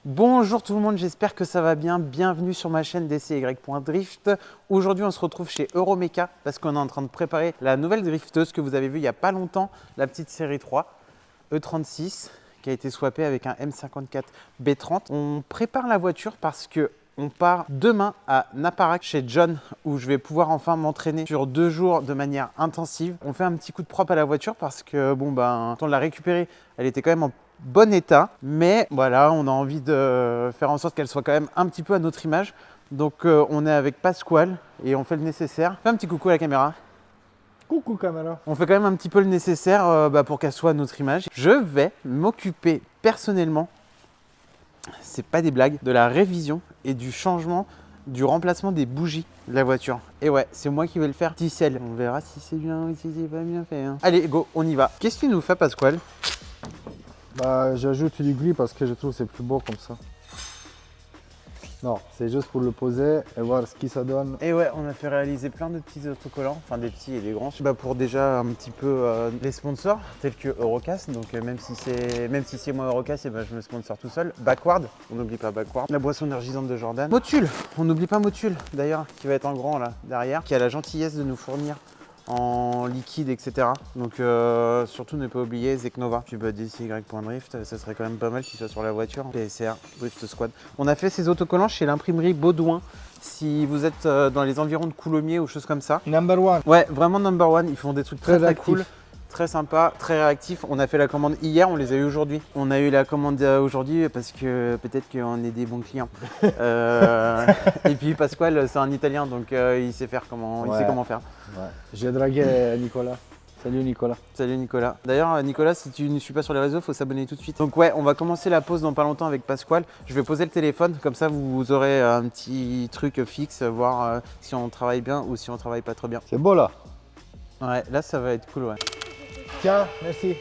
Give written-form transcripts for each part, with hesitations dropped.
Bonjour tout le monde, j'espère que ça va bien. Bienvenue sur ma chaîne DCY.drift. Aujourd'hui, on se retrouve chez Euromeka parce qu'on est en train de préparer la nouvelle drifteuse que vous avez vue il n'y a pas longtemps, la petite série 3 E36 qui a été swappée avec un M54 B30. On prépare la voiture parce que on part demain à Naparak chez John où je vais pouvoir enfin m'entraîner sur 2 jours de manière intensive. On fait un petit coup de propre à la voiture parce que le temps de la récupérer, elle était quand même en bon état, mais voilà, on a envie de faire en sorte qu'elle soit quand même un petit peu à notre image. Donc on est avec Pasquale et on fait le nécessaire. Fais un petit coucou à la caméra. Coucou caméra. On fait quand même un petit peu le nécessaire pour qu'elle soit à notre image. Je vais m'occuper personnellement, c'est pas des blagues, de la révision et du changement, du remplacement des bougies de la voiture. Et ouais, c'est moi qui vais le faire. Ticelle. On verra si c'est bien ou si c'est pas bien fait. Hein. Allez, go, on y va. Qu'est-ce que tu nous fais, Pasquale? Bah, j'ajoute du gris parce que je trouve que c'est plus beau comme ça. Non, c'est juste pour le poser et voir ce qui ça donne. Et ouais, on a fait réaliser plein de petits autocollants, enfin des petits et des grands, pour déjà un petit peu les sponsors tels que Eurocast. Donc même si c'est moi Eurocast, je me sponsor tout seul. Backward, on n'oublie pas Backward. La boisson énergisante de Jordan. Motul, on n'oublie pas Motul d'ailleurs, qui va être en grand là derrière, qui a la gentillesse de nous fournir en liquide, etc. Donc surtout ne pas oublier Zeknova. Puis DCY.drift, ça serait quand même pas mal qu'il soit sur la voiture. PSR, Drift Squad. On a fait ces autocollants chez l'imprimerie Baudouin. Si vous êtes dans les environs de Coulommiers ou choses comme ça. Number one. Ouais, vraiment number one. Ils font des trucs très cool. Très sympa, très réactif. On a fait la commande hier, on les a eu aujourd'hui. On a eu la commande aujourd'hui parce que peut-être qu'on est des bons clients. Et puis Pasquale, c'est un Italien, donc il sait faire il sait comment faire. Ouais. J'ai dragué Nicolas. Salut Nicolas. Salut Nicolas. D'ailleurs Nicolas, si tu ne suis pas sur les réseaux, il faut s'abonner tout de suite. Donc ouais, on va commencer la pause dans pas longtemps avec Pasquale. Je vais poser le téléphone, comme ça vous aurez un petit truc fixe, voir si on travaille bien ou si on travaille pas trop bien. C'est beau là. Ouais, là ça va être cool, ouais. Tiens, merci.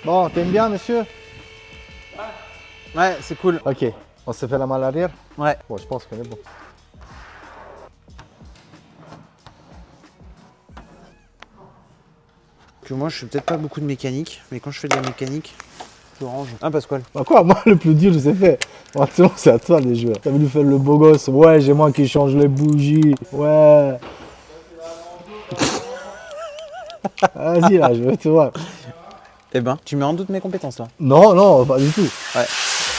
Bon, t'aimes bien monsieur? Ouais, c'est cool. Ok, on se fait la malle arrière? Ouais. Bon, je pense qu'on est bon. Que moi je fais peut-être pas beaucoup de mécanique, mais quand je fais de la mécanique, je range. Hein Pasquale? Bah quoi, moi le plus dur je sais faire. Maintenant c'est à toi les joueurs. T'as voulu faire le beau gosse. Ouais, j'ai moi qui change les bougies. Ouais. Vas-y là, je veux te voir. Eh ben, tu mets en doute mes compétences là? Non, non, pas du tout. Ouais.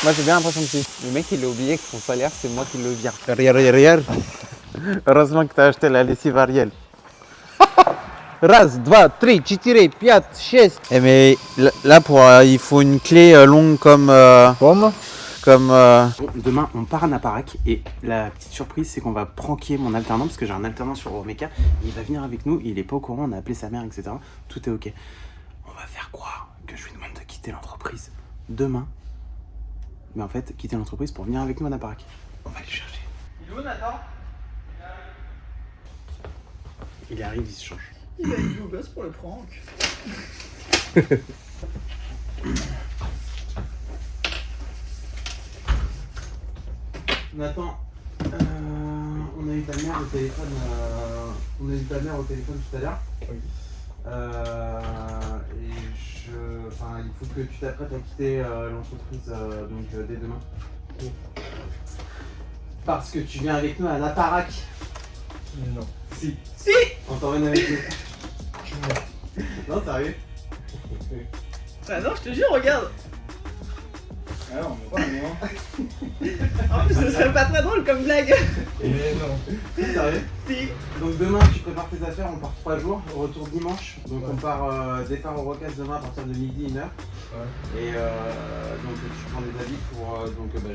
Moi j'ai bien l'impression que si. Le mec il a oublié que son salaire c'est moi qui le vire. Arrière. Heureusement que t'as acheté la lessive Ariel. Raz, 2, 3, 4, 5, 6. Eh mais là il faut une clé longue comme... Demain on part à Naparak et la petite surprise c'est qu'on va pranker mon alternant parce que j'ai un alternant sur Euromeka. Il va venir avec nous, il est pas au courant, on a appelé sa mère, etc. Tout est ok. On va faire croire que je lui demande de quitter l'entreprise demain. Mais en fait quitter l'entreprise pour venir avec nous à Naparak. On va aller chercher. Il est où Nathan? Il arrive, il se change. Il a une beau gosse pour le prank. Nathan, on a eu ta mère au téléphone. Tout à l'heure. Oui. Il faut que tu t'apprêtes à quitter l'entreprise dès demain. Oui. Parce que tu viens avec nous à Naparak. Non. Si. On t'emmène avec nous. Non, sérieux? Ah non, je te jure, regarde. Ah non, mais pas moi. En plus, ce serait pas très drôle comme blague. Mais non. Sérieux? Si. Donc demain, tu prépares tes affaires, on part 3 jours, retour dimanche. Donc on part départ au Eurocast demain à partir de midi, 1h. Ouais. Et donc tu prends des habits pour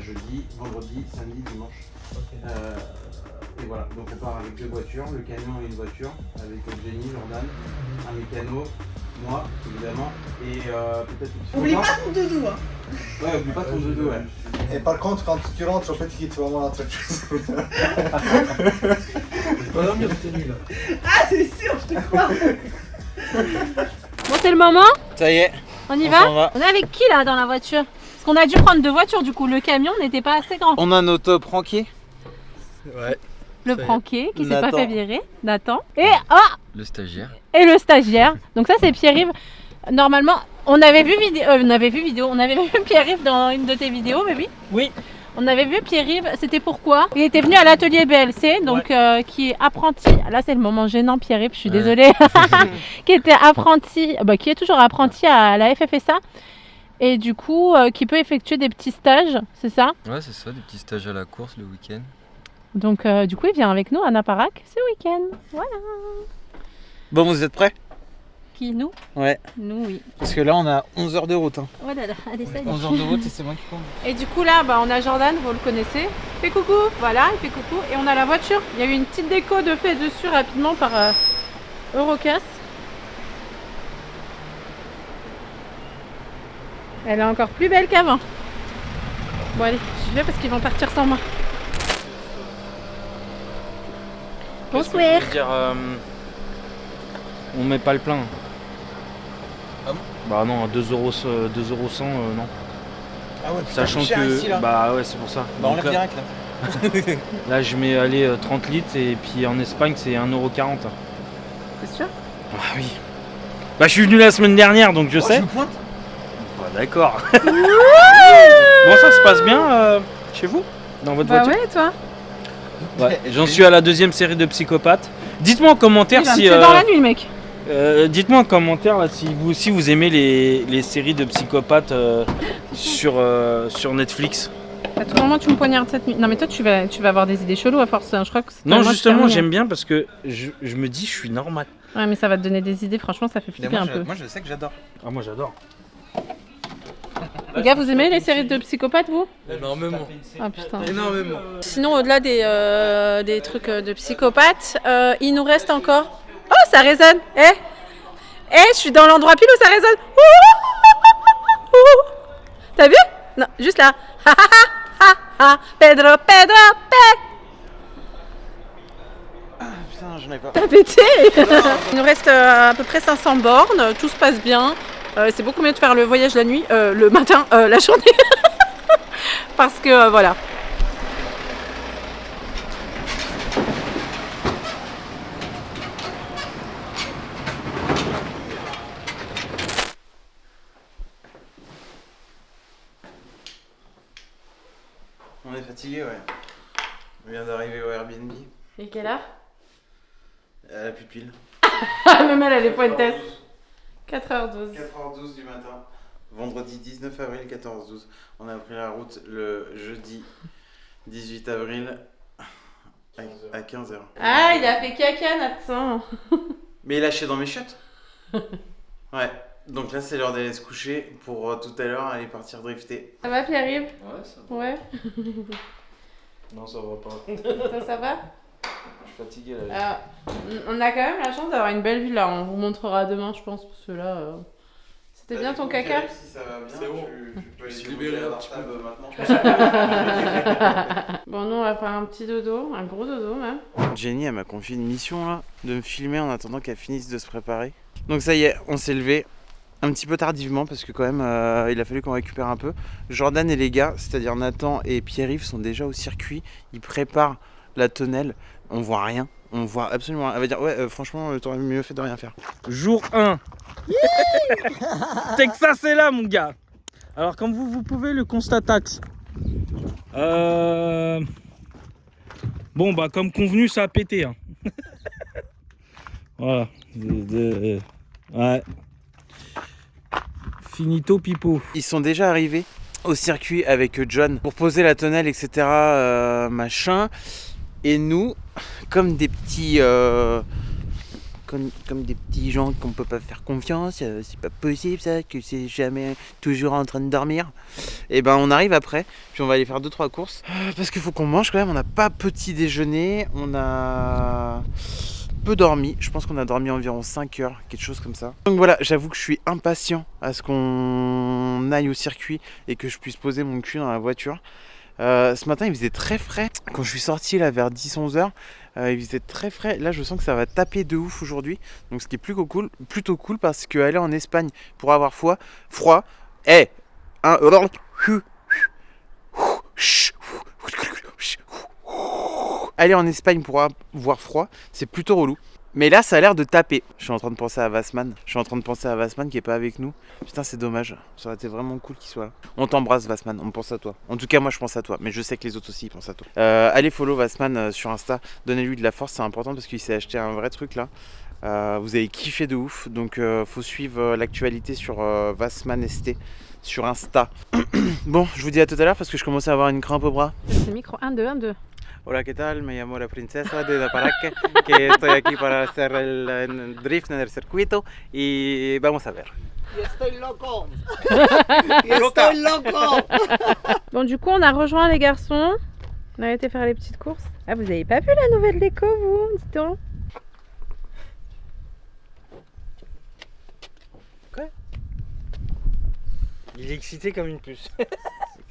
jeudi, vendredi, samedi, dimanche. Ok. Et voilà, donc on part avec 2 voitures, le camion et une voiture, avec Jenny, Jordan, un mécano, moi évidemment, et peut-être une petite Oublie pas ton doudou, hein. Ouais, oublie pas ton doudou, ouais. Et par contre, quand tu rentres au petit, tu vas voir l'entreprise. Pas dormir de tenue là. Ah, c'est sûr, je te crois. Bon, c'est le moment, Ça y est, on y on va? s'en va. On est avec qui là dans la voiture? Parce qu'on a dû prendre 2 voitures du coup, le camion n'était pas assez grand. On a notre prankier. Ouais. Le Ça y est. pranké qui s'est pas Nathan. fait virer, Nathan. Et Le stagiaire. et le stagiaire. Donc ça c'est Pierre-Yves. Normalement, On avait vu Pierre-Yves dans une de tes vidéos, mais oui. Oui. On avait vu Pierre-Yves, c'était pourquoi? Il était venu à l'atelier BLC, donc qui est apprenti. Là, c'est le moment gênant, Pierre-Yves, je suis désolée. Qui était apprenti, qui est toujours apprenti à la FFSA. Et du coup, qui peut effectuer des petits stages, c'est ça? Ouais, c'est ça, des petits stages à la course le week-end. Donc, du coup, il vient avec nous à Naparac ce week-end. Voilà. Bon, vous êtes prêts? Qui, nous? Ouais. Nous, oui. Parce que là, on a 11 heures de route. Hein. Oh là là, allez, ça y est. 11 heures de route et c'est moi qui conduis. Et du coup, là, on a Jordan, vous le connaissez. Il fait coucou. Voilà, il fait coucou. Et on a la voiture. Il y a eu une petite déco de fait dessus rapidement par Eurocast. Elle est encore plus belle qu'avant. Bon, allez, j'y vais parce qu'ils vont partir sans moi. Bonsoir. Je veux dire, on met pas le plein. Ah bon? Bah non, 2,1 €, non. Ah ouais, Sachant cher que. ici, là. Bah ouais, c'est pour ça. Bah, on Donc lève là, direct là. là, je mets aller 30 litres et puis en Espagne, c'est 1,40 €. C'est sûr? Ah oui. Bah, je suis venu la semaine dernière donc je sais. Je pointe. Bah, d'accord. Bon, ça se passe bien chez vous? Dans votre voiture? Ouais, toi? Ouais. J'en suis à la 2e série de Psychopathe. Dites-moi en commentaire Il va me si. tuer dans la nuit, le mec. Dites-moi en commentaire là, si vous aussi vous aimez les séries de psychopathes sur Netflix. À tout moment, tu me poignardes cette nuit. Non, mais toi, tu vas avoir des idées cheloues à force. Je crois que c'est Non, moi, justement, terminé. j'aime bien parce que je me dis je suis normal. Ouais, mais ça va te donner des idées. Franchement, ça fait flipper un peu. Moi, je sais que j'adore. Ah, moi j'adore. Les gars, vous aimez les séries de psychopathes, vous? Énormément. Ah putain. Énormément. Sinon, au-delà des trucs de psychopathes, il nous reste encore. Oh, ça résonne! Je suis dans l'endroit pile où ça résonne! T'as vu? Non, juste là. Pedro, Putain, j'en ai pas. t'as pété! Il nous reste à peu près 500 bornes, tout se passe bien. C'est beaucoup mieux de faire le voyage la nuit, le matin, la journée. Parce que voilà. On est fatigué, ouais. On vient d'arriver au Airbnb. Et quelle heure? À la pupille. Même elle est pointesse. 4h12. 4h12 du matin. Vendredi 19 avril, 14h12. On a pris la route le jeudi 18 avril à 15h. Ah, il a fait caca, Nathan. Mais il a chié dans mes chiottes. Ouais. Donc là, c'est l'heure d'aller se coucher pour tout à l'heure aller partir drifter. Ça va, Pierre-Yves? Ouais, ça va. Ouais. Non, ça va pas. Ça va? Je suis fatigué là. On a quand même la chance d'avoir une belle vue là. On vous montrera demain, je pense, parce que là. C'était bien ton caca? Si ça va bien, C'est bon. tu peux aller Je suis déboucher libéré la un petit peu. maintenant. Bon, nous on va faire un petit dodo, un gros dodo même. Jenny, elle m'a confié une mission là, de me filmer en attendant qu'elle finisse de se préparer. Donc ça y est, on s'est levé. Un petit peu tardivement parce que quand même il a fallu qu'on récupère un peu. Jordan et les gars, c'est-à-dire Nathan et Pierre-Yves sont déjà au circuit. Ils préparent la tonnelle. On voit rien. On voit absolument rien. Elle va dire ouais franchement t'aurais mieux fait de rien faire. Jour 1. Texas est là mon gars. Alors comme vous pouvez le constatax. Bon bah comme convenu ça a pété. Hein. Voilà. Ouais. Finito pipo. Ils sont déjà arrivés au circuit avec John pour poser la tonnelle etc. Machin. Et nous, comme des petits... Comme des petits gens qu'on peut pas faire confiance, c'est pas possible ça, que c'est jamais toujours en train de dormir. Et ben on arrive après, puis on va aller faire 2-3 courses. Parce qu'il faut qu'on mange quand même, on n'a pas petit déjeuner, on a peu dormi, je pense qu'on a dormi environ 5 heures, quelque chose comme ça. Donc voilà, j'avoue que je suis impatient à ce qu'on aille au circuit et que je puisse poser mon cul dans la voiture. Ce matin il faisait très frais, quand je suis sorti là vers 10-11 heures, il faisait très frais. Là je sens que ça va taper de ouf aujourd'hui, donc ce qui est plutôt cool parce qu'aller en Espagne pour avoir froid, aller en Espagne pour avoir froid, c'est plutôt relou. Mais là, ça a l'air de taper. Je suis en train de penser à Vassman. Je suis en train de penser à Vassman qui est pas avec nous. Putain, c'est dommage. Ça aurait été vraiment cool qu'il soit là. On t'embrasse, Vassman. On pense à toi. En tout cas, moi, je pense à toi. Mais je sais que les autres aussi, ils pensent à toi. Allez follow Vassman sur Insta. Donnez-lui de la force, c'est important parce qu'il s'est acheté un vrai truc là. Vous avez kiffé de ouf. Donc, faut suivre l'actualité sur Vassman ST sur Insta. Bon, je vous dis à tout à l'heure parce que je commençais à avoir une crampe au bras. C'est le micro 1, 2, 1, 2. Hola, ¿qué tal? Me llamo la princesa de la Paraque, que estoy aquí para hacer el drift en el circuito y vamos a ver. Bon, du coup, on a rejoint les garçons. On a été faire les petites courses. Ah, vous avez pas vu la nouvelle déco, vous? Dis donc. Il est excité comme une puce.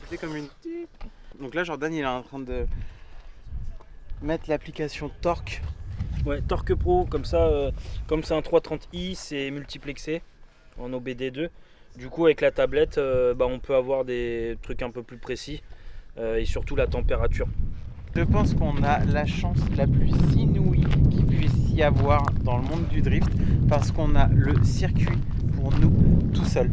C'était comme une... Donc là, Jordan, il est en train de mettre l'application Torque. Ouais, Torque Pro, comme ça, comme c'est un 330i, c'est multiplexé en OBD2. Du coup, avec la tablette, on peut avoir des trucs un peu plus précis et surtout la température. Je pense qu'on a la chance la plus inouïe qu'il puisse y avoir dans le monde du drift parce qu'on a le circuit pour nous tout seul.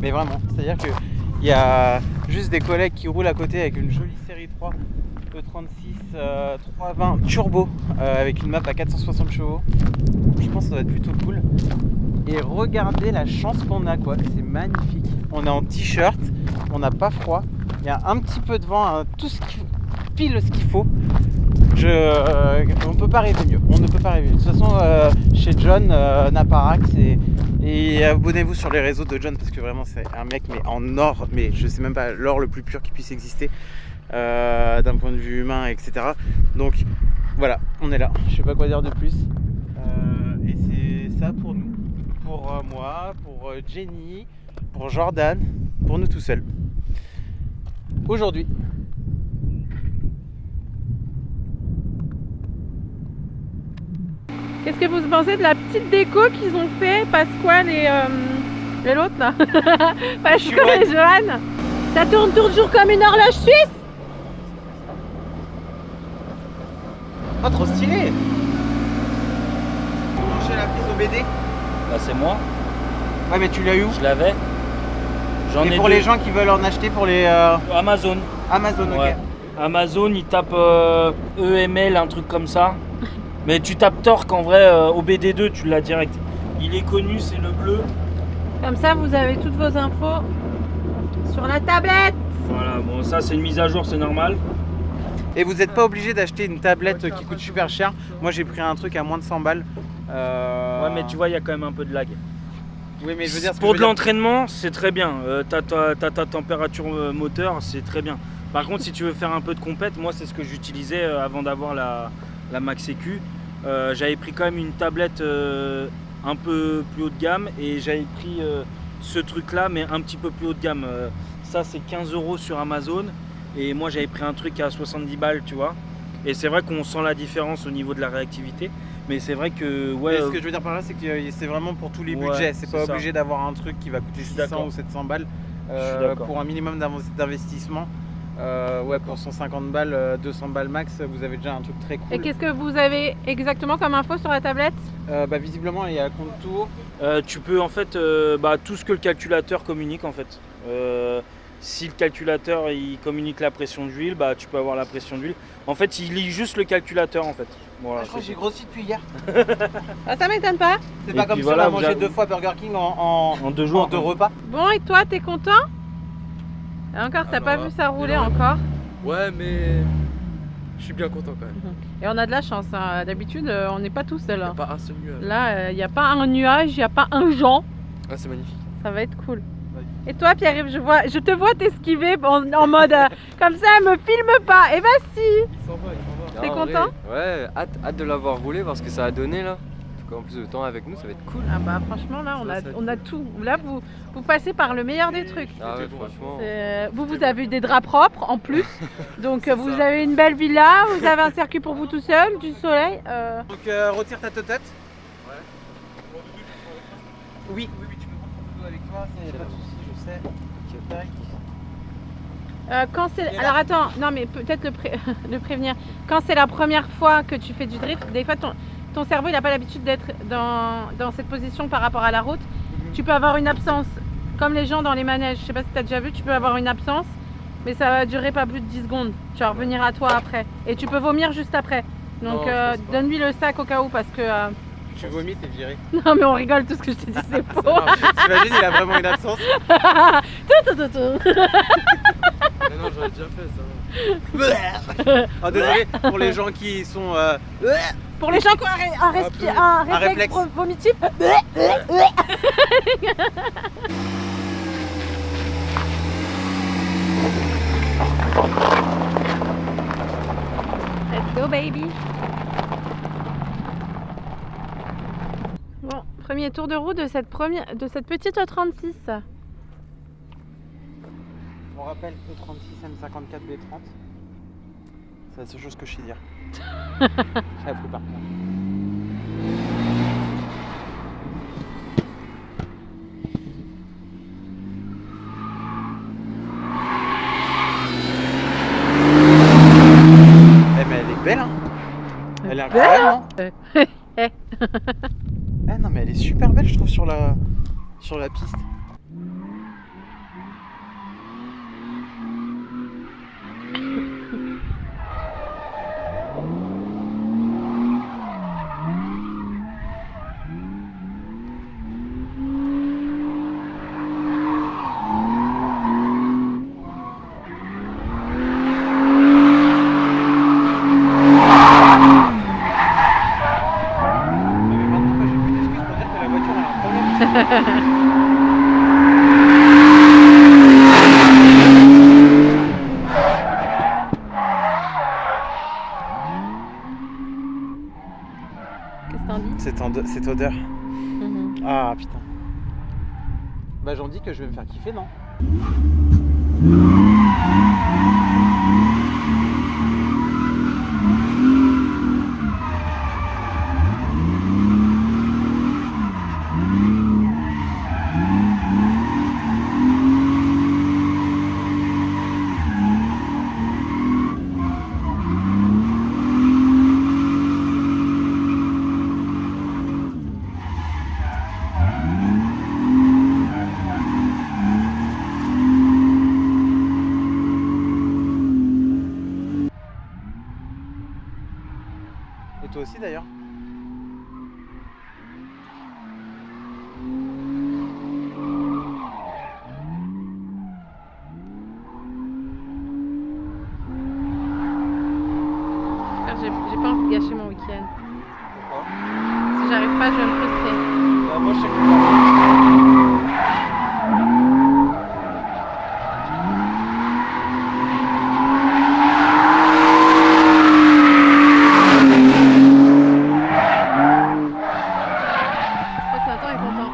Mais vraiment, c'est-à-dire qu'il y a juste des collègues qui roulent à côté avec une jolie série 3 E36 320 turbo avec une map à 460 chevaux. Je pense que ça va être plutôt cool. Et regardez la chance qu'on a, quoi. C'est magnifique. On est en t-shirt, on n'a pas froid. Il y a un petit peu de vent, hein, tout ce qui pile ce qu'il faut. On peut pas rêver mieux. On ne peut pas rêver mieux. De toute façon, chez John Naparac, et abonnez-vous sur les réseaux de John parce que vraiment c'est un mec mais en or, mais je sais même pas l'or le plus pur qui puisse exister. D'un point de vue humain, etc. Donc voilà, on est là. Je sais pas quoi dire de plus. Et c'est ça pour nous, pour moi, pour Jenny, pour Jordan, pour nous tout seuls. Aujourd'hui. Qu'est-ce que vous pensez de la petite déco qu'ils ont fait Pasquale et l'autre là? Pasquale et Johan. Ça tourne toujours comme une horloge suisse. Oh, trop stylé! J'ai la prise OBD. Là, c'est moi. Ouais, mais tu l'as eu où? Je l'avais. J'en ai Et pour deux. les gens qui veulent en acheter pour les Amazon. Amazon, Ouais. ok. Amazon, ils tapent EML, un truc comme ça. Mais tu tapes Torque en vrai, OBD2, tu l'as direct. Il est connu, c'est le bleu. Comme ça, vous avez toutes vos infos sur la tablette. Voilà, bon, ça c'est une mise à jour, c'est normal. Et vous n'êtes pas obligé d'acheter une tablette qui coûte super cher. Moi j'ai pris un truc à moins de 100 balles. Ouais, mais tu vois, il y a quand même un peu de lag. Oui, mais je veux dire, Pour de l'entraînement, c'est très bien. T'as ta température moteur, c'est très bien. Par contre, si tu veux faire un peu de compète, moi c'est ce que j'utilisais avant d'avoir la Max EQ. J'avais pris quand même une tablette un peu plus haut de gamme et j'avais pris ce truc là, mais un petit peu plus haut de gamme. Ça, c'est 15 € sur Amazon et moi j'avais pris un truc à 70 balles, tu vois. Et c'est vrai qu'on sent la différence au niveau de la réactivité. Mais c'est vrai que ouais. Ce que je veux dire par là, c'est que c'est vraiment pour tous les Ouais, budgets. C'est pas ça. obligé d'avoir un truc qui va coûter 600 ou 700 balles pour un minimum d'investissement. Ouais, pour 150 balles, 200 balles max, vous avez déjà un truc très cool. Et qu'est-ce que vous avez exactement comme info sur la tablette? Visiblement, il y a un contour. Tu peux en fait tout ce que le calculateur communique en fait. Si le calculateur il communique la pression d'huile, tu peux avoir la pression d'huile. En fait, il lit juste le calculateur en fait. Voilà, Je crois que j'ai grossi depuis hier. Ah, ça m'étonne pas. C'est Et pas comme puis si on voilà, a vous mangé avez- 2 fois Burger King en 2 jours. 2 repas. Bon, et toi, t'es content? Et encore, t'as pas vu ça rouler encore? Ouais, mais je suis bien content quand même. Et on a de la chance, hein. D'habitude, on n'est pas tout seul. Y a Hein. pas un seul nuage. Là, il n'y a pas un nuage, il n'y a pas un Jean. Ah, c'est magnifique. Ça va être cool. Et toi, Pierre-Yves, je te vois t'esquiver en mode comme ça, me filme pas. Et bah si. Il s'en va, il s'en va. T'es Ah, en content? vrai, Ouais, hâte de l'avoir roulé parce que ça a donné là. En plus de temps avec nous, ça va être cool. Ah bah franchement, là, Ça va être on a tout. Là, vous passez par le meilleur des trucs. Ah ouais, bon, franchement. Vous avez des draps propres en plus. Donc vous avez une belle villa, vous avez un circuit pour vous tout seul, du soleil. Donc retire ta totette. Oui, tu peux prendre ton photo avec toi, c'est pas de soucis, je sais. Quand c'est... Alors attends, non mais peut-être le prévenir. Quand c'est la première fois que tu fais du drift, des fois ton cerveau il n'a pas l'habitude d'être dans cette position par rapport à la route. Tu peux avoir une absence, comme les gens dans les manèges. Je sais pas si tu as déjà vu, tu peux avoir une absence, mais ça va durer pas plus de 10 secondes. Tu vas revenir à toi après. Et tu peux vomir juste après. Donc Non, je pense pas. donne-lui le sac au cas où parce que... Tu vomis, t'es viré. Non mais on rigole, tout ce que je te dis c'est faux. T'imagines, il a vraiment une absence. Mais non, j'aurais déjà fait ça. Oh, désolé pour les gens qui sont. Pour les gens qui ont un réflexe réflexe. vomitif. Let's go baby. Bon, premier tour de roue de cette petite E36. On rappelle E36 M54 B30. C'est la seule chose que je sais dire. J'ai appris par cœur. Eh mais elle est belle hein. Elle est incroyable hein. Eh non mais elle est super belle je trouve sur la piste. Mais maintenant j'ai plus d'excuses pour dire que la voiture elle a un problème. Qu'est-ce que t'en dis? Cette odeur. Ah putain. Bah j'en dis que je vais me faire kiffer, non? Et toi aussi d'ailleurs. J'ai pas envie de gâcher mon week-end. Pourquoi? Si j'arrive pas, je vais me frustrer. Bah, moi je sais que Je crois que Nathan est content.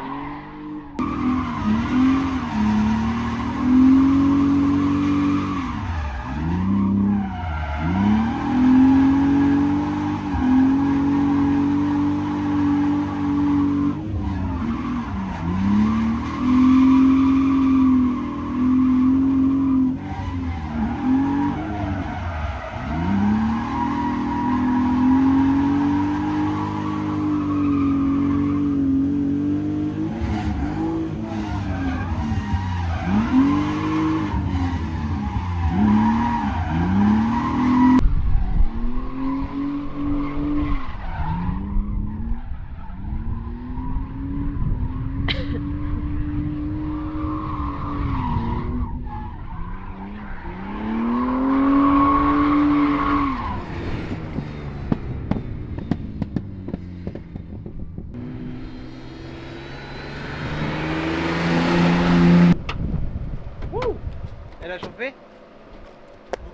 Elle a chauffé?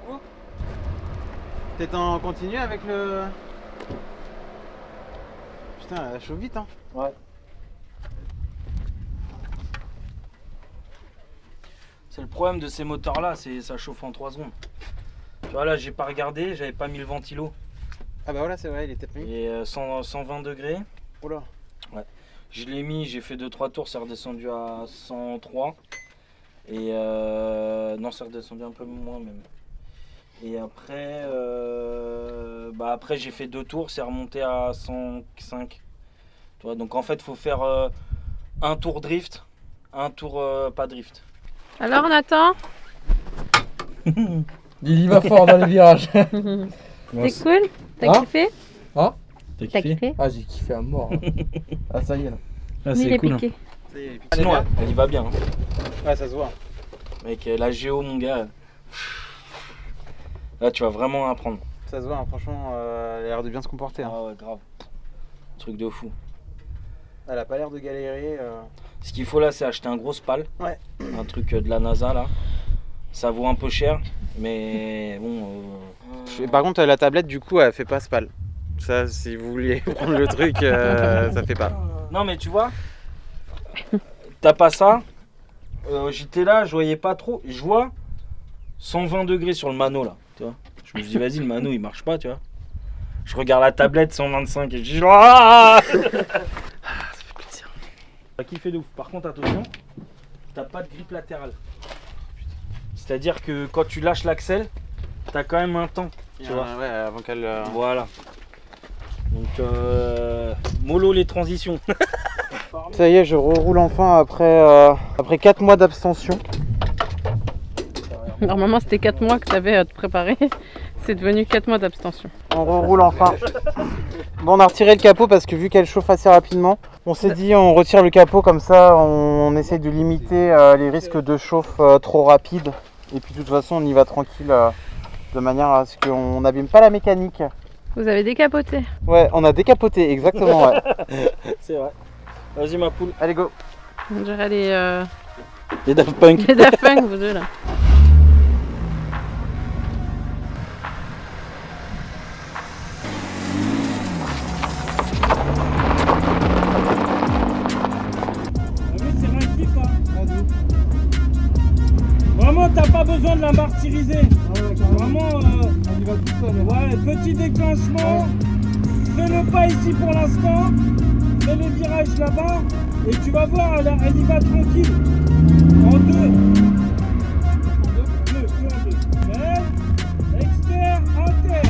Beaucoup? Peut-être en continu avec le... Putain, elle chauffe vite hein. Ouais. C'est le problème de ces moteurs là, c'est ça chauffe en 3 secondes. Tu vois là j'ai pas regardé, j'avais pas mis le ventilo. Ah bah voilà c'est vrai, il était mis. Et 120 degrés. Oh là. Je l'ai mis, j'ai fait 2-3 tours, c'est redescendu à 103. Et non, c'est redescendu un peu moins même. Et après, après j'ai fait 2 tours, c'est remonté à 105. Tu vois, donc en fait, il faut faire un tour drift, un tour pas drift. Alors Nathan, Il y va fort dans les virages. c'est cool? T'as Hein kiffé? T'as T'as kiffé? Ah, j'ai kiffé à mort. hein. Ah, ça y est là. Ah, Il c'est est cool. piqué. Sinon, elle y va bien. Hein. Ouais, ça se voit. Mec, la géo, mon gars. Là, tu vas vraiment apprendre. Ça se voit, hein. Franchement, elle a l'air de bien se comporter. Hein. Ah ouais, grave. Truc de fou. Elle a pas l'air de galérer. Ce qu'il faut là, c'est acheter un gros spal. Ouais. Un truc de la NASA là. Ça vaut un peu cher, mais bon. Et par contre, la tablette, du coup, elle fait pas spal. Ça, si vous vouliez prendre le truc, ça fait pas. Non, mais tu vois, t'as pas ça. J'étais là, je voyais pas trop. Je vois 120 degrés sur le mano là. Tu vois. Je me suis dit, vas-y, le mano il marche pas, tu vois. Je regarde la tablette 125 et je dis, ah ça fait plaisir. T'as kiffé de ouf. Par contre, attention, t'as pas de grippe latérale. C'est-à-dire que quand tu lâches l'axel, t'as quand même un temps. Tu vois. Ouais, avant qu'elle. Voilà. Donc, mollo les transitions. Ça y est, je reroule enfin après 4 mois d'abstention. Normalement c'était 4 mois que t'avais à te préparer. C'est devenu 4 mois d'abstention. On reroule enfin. Bon, on a retiré le capot parce que vu qu'elle chauffe assez rapidement, on s'est dit on retire le capot comme ça, on essaie de limiter les risques de chauffe trop rapide. Et puis de toute façon, on y va tranquille de manière à ce qu'on n'abîme pas la mécanique. Vous avez décapoté. Ouais, on a décapoté, exactement. Ouais. C'est vrai. Vas-y ma poule. Allez, go. On dirait les Les Daft Punk. les Daft Punk, vous deux là. C'est un kiff, hein. Vraiment, t'as pas besoin de la martyriser. Vraiment, ouais, petit déclenchement. Fais-le pas ici pour l'instant. Fais le virage là-bas. Et tu vas voir, elle y va tranquille. En deux. Deux. Belle. Exter, inter.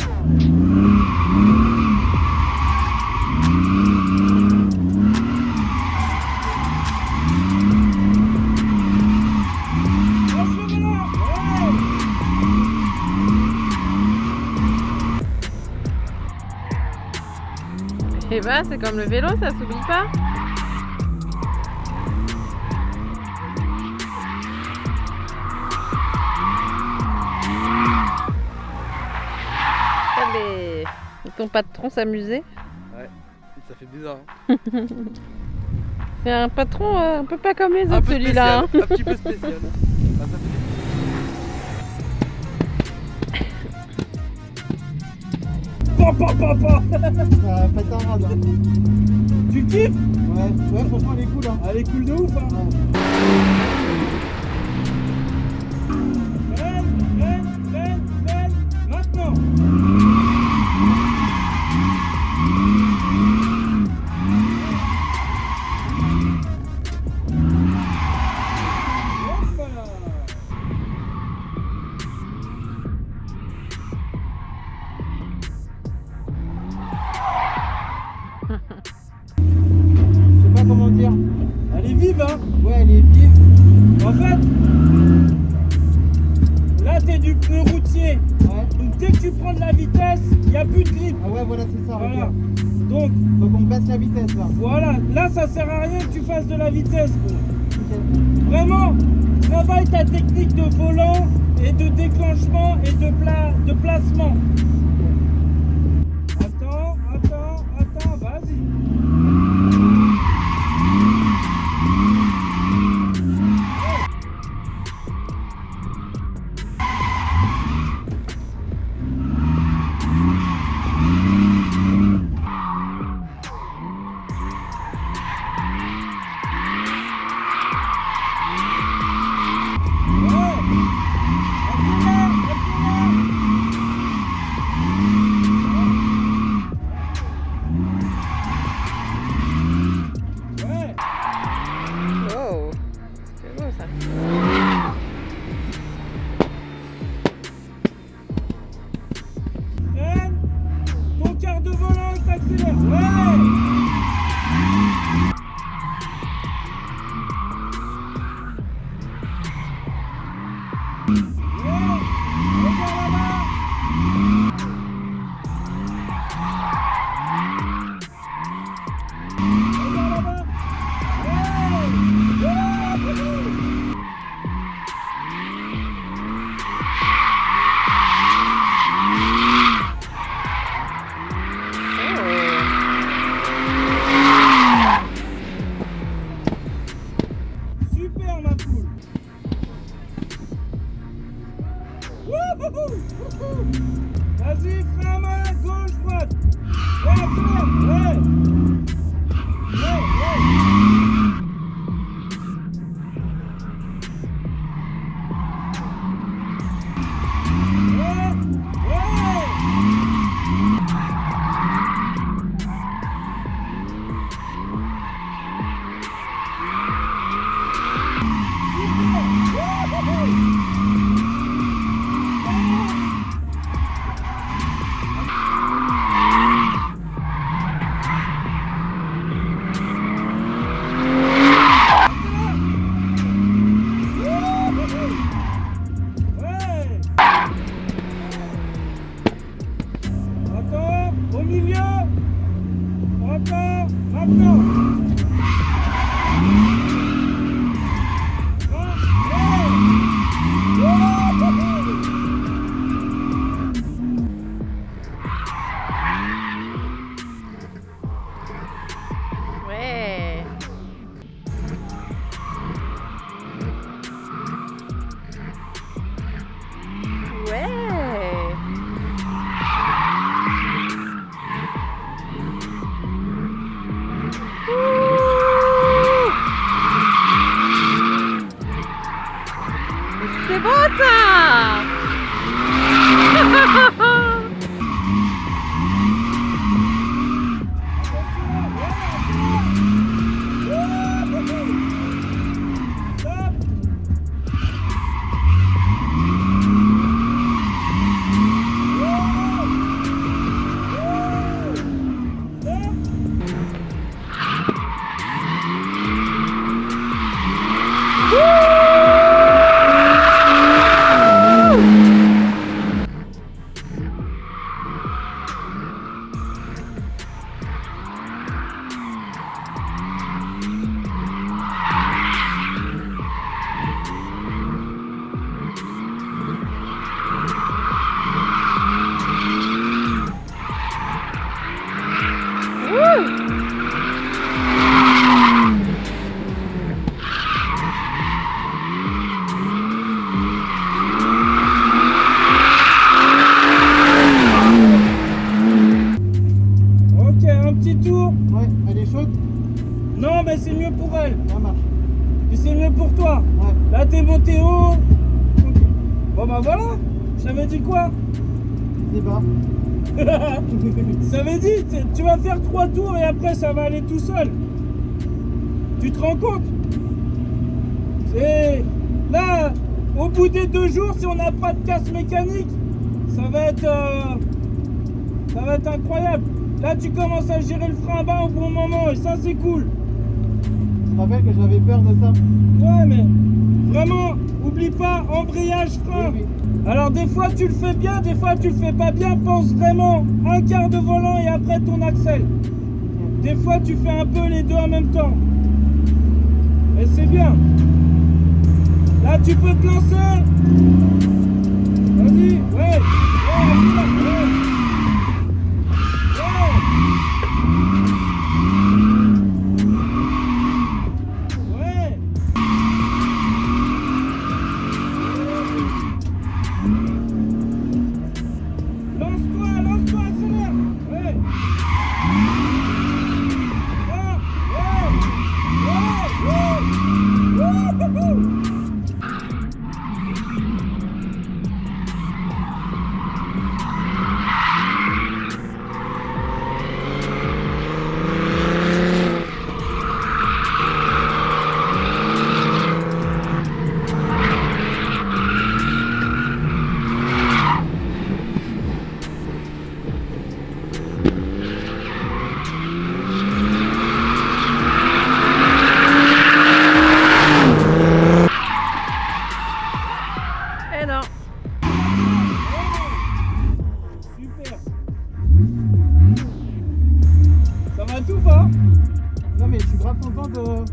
Et bah c'est comme le vélo, ça s'oublie pas. Allez, ton patron s'amuser. Ça fait bizarre. C'est un patron un peu pas comme les Un autres peu celui-là. hein. spécial, un petit peu spécial. Ah, ça fait Tu kiffes? Ouais, franchement, elle est cool. Hein. Elle est cool de ouf, hein. Belle. Maintenant. Je sais pas comment dire. Elle est vive, hein. Ouais, elle est vive. En fait, là t'es du pneu routier. Ouais. Donc dès que tu prends de la vitesse, il n'y a plus de grip. Ah ouais, voilà, c'est ça. Voilà. Regarde. Donc Donc on baisse la vitesse là. voilà, là ça sert à rien que tu fasses de la vitesse. Gros. Nickel. Vraiment, travaille ta technique de volant et de déclenchement et de placement. Attends, vas-y. accélère. Ouais. Super ma poule. Vas-y, frein à main, gauche, droite. Ouais, accélère, ouais. Ouais, ouais. Encore, au milieu. Encore, maintenant. Ouais. Ouais. C'est beau ça. Ok, un petit tour. Ouais, elle est chaude. Non, mais c'est mieux pour elle. Ça marche. Puis c'est mieux pour toi. Ouais. Là, t'es monté haut. Ok. Bon, bah voilà. J'avais dit quoi? C'est bas. Ça veut dire, tu vas faire 3 tours et après ça va aller tout seul. Tu te rends compte? Et là, au bout des 2 jours, si on n'a pas de casse mécanique, ça va être incroyable. Là, tu commences à gérer le frein à main au bon moment et ça, c'est cool. Je te rappelle que j'avais peur de ça. Ouais, mais vraiment, oublie pas, embrayage, frein. Oui, oui. Alors des fois tu le fais bien, des fois tu le fais pas bien. Pense vraiment un quart de volant et après ton axel. Des fois tu fais un peu les deux en même temps. Et c'est bien. Là tu peux te lancer. Vas-y, ouais. Vas-y, là, ouais. Ouais. Lance-toi, accélère. Ouais. Ouais. tout, hein. Non mais je suis grave content de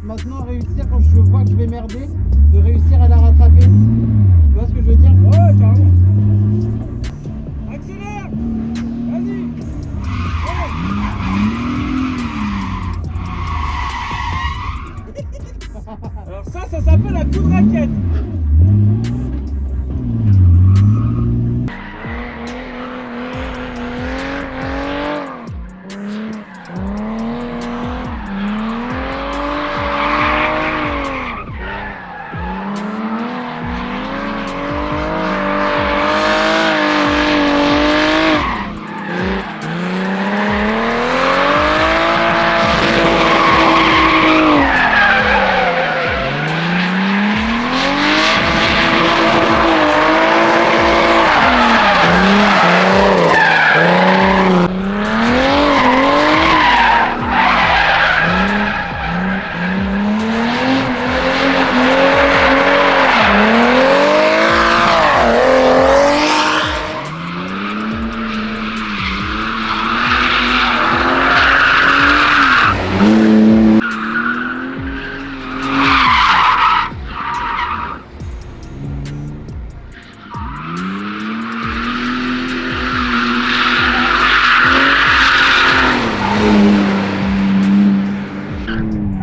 maintenant réussir quand je vois que je vais merder, de réussir à la rattraper. Tu vois ce que je veux dire? Ouais, carrément. Accélère! Vas-y! Alors ça s'appelle un coup de raquette.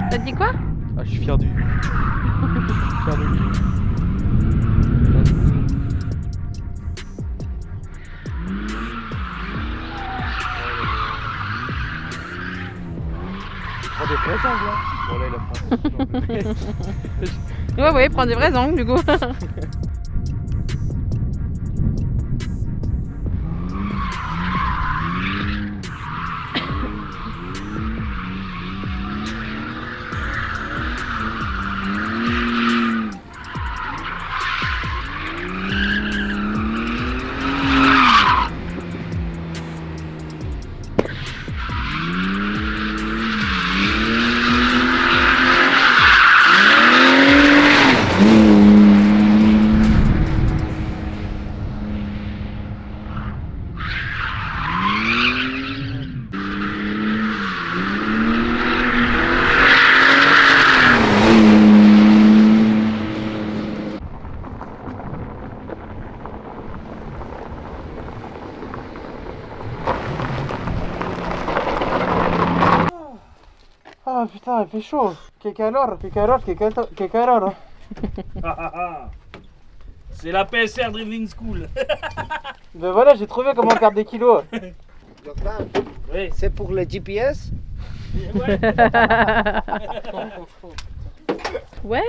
T'as dit quoi? Ah, je suis fier du. Fier de lui. Il prend des vrais angles là. Bon là il a pris un Ouais, prends des vrais angles du coup. Ah putain, il fait chaud. Que calor. C'est la PSR Driving School. Ben voilà, j'ai trouvé comment perdre des kilos. Jordan, Oui. c'est pour le GPS? Ouais,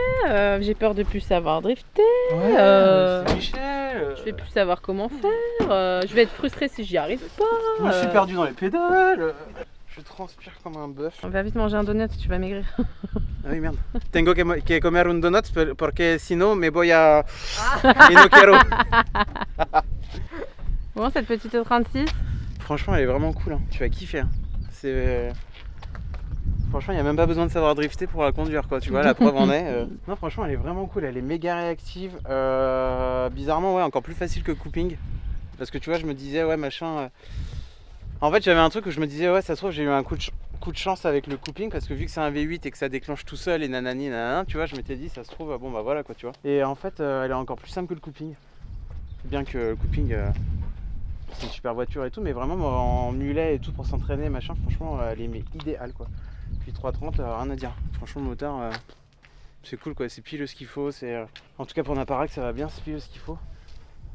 j'ai peur de plus savoir drifter. C'est Michel. Je vais plus savoir comment faire. Je vais être frustrée si j'y arrive pas. Moi je suis perdu dans les pédales. Je transpire comme un bœuf. On va vite manger un donut, tu vas maigrir. Ah oui, merde. Tengo que comer un donut porque si no me voy a... Y no quiero. Bon, cette petite 36. Franchement, elle est vraiment cool. Hein. Tu vas kiffer. Hein. C'est... Franchement, il n'y a même pas besoin de savoir drifter pour la conduire, quoi. Tu vois, la preuve en est. Non, franchement, elle est vraiment cool. Elle est méga réactive. Bizarrement, ouais, encore plus facile que Cooping. Parce que tu vois, je me disais, ouais, machin... En fait, j'avais un truc où je me disais, ouais, ça se trouve, j'ai eu un coup de chance avec le Cooping. Parce que vu que c'est un V8 et que ça déclenche tout seul et nanani, nanana, tu vois, je m'étais dit, ça se trouve, bon, bah voilà, quoi, tu vois. Et en fait, elle est encore plus simple que le Cooping. Bien que le Cooping... c'est une super voiture et tout, mais vraiment en mulet et tout pour s'entraîner, machin, franchement, elle est idéale, quoi. Puis 330, rien à dire. Franchement, le moteur, c'est cool, quoi. C'est pile ce qu'il faut. En tout cas, pour Naparac, ça va bien, c'est pile ce qu'il faut.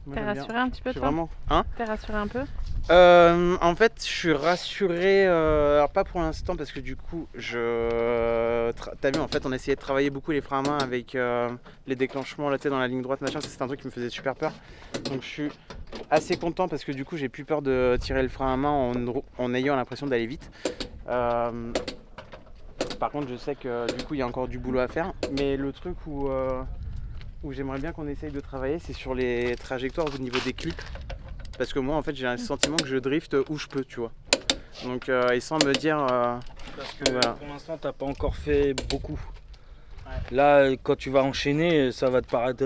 Moi, T'es j'aime bien. rassuré un petit peu, Je suis toi vraiment... Hein? T'es rassuré un peu? En fait, je suis rassuré, alors pas pour l'instant, parce que du coup, t'as vu, en fait, on essayait de travailler beaucoup les freins à main avec les déclenchements, là, tu sais, dans la ligne droite, machin. Ça, c'est un truc qui me faisait super peur. Donc, je suis assez content parce que du coup, j'ai plus peur de tirer le frein à main en ayant l'impression d'aller vite. Par contre, je sais que du coup, il y a encore du boulot à faire. Mais le truc où j'aimerais bien qu'on essaye de travailler, c'est sur les trajectoires au niveau des clips. Parce que moi, en fait, j'ai un sentiment que je drift où je peux, tu vois. Donc, et sans me dire... Parce que voilà. pour l'instant, t'as pas encore fait beaucoup. Là, quand tu vas enchaîner, ça va te paraître...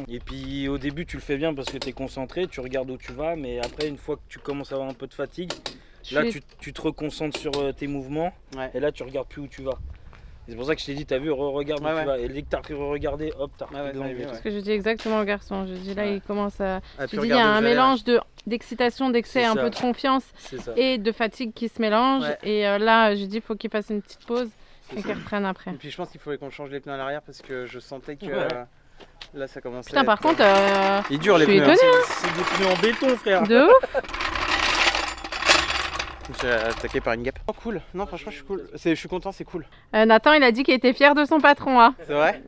Et puis au début, tu le fais bien parce que tu es concentré, tu regardes où tu vas. Mais après, une fois que tu commences à avoir un peu de fatigue, Là, tu te reconcentres sur tes mouvements. Ouais. Et là, tu regardes plus où tu vas. Et c'est pour ça que je t'ai dit, t'as vu, regarde où tu vas. Et dès que t'as regardé, hop, t'as repris de l'angle. C'est ce que je dis exactement au garçon. Je dis là, il commence à. Ah, Je dis, il y a un mélange d'excitation, d'excès, C'est un ça. peu de confiance C'est ça. et de fatigue qui se mélange. Ouais. Et là, je dis, il faut qu'il fasse une petite pause et ça. qu'il reprenne après. Et puis je pense qu'il fallait qu'on change les pneus à l'arrière parce que je sentais que là ça commençait. Putain, à par être, contre, il est dur je les suis pneus. étonnée. C'est des pneus en béton, frère. De ouf. Je me suis attaqué par une guêpe. Oh, cool. Non, franchement, je suis cool. Je suis content, c'est cool. Nathan, il a dit qu'il était fier de son patron. Hein. C'est vrai.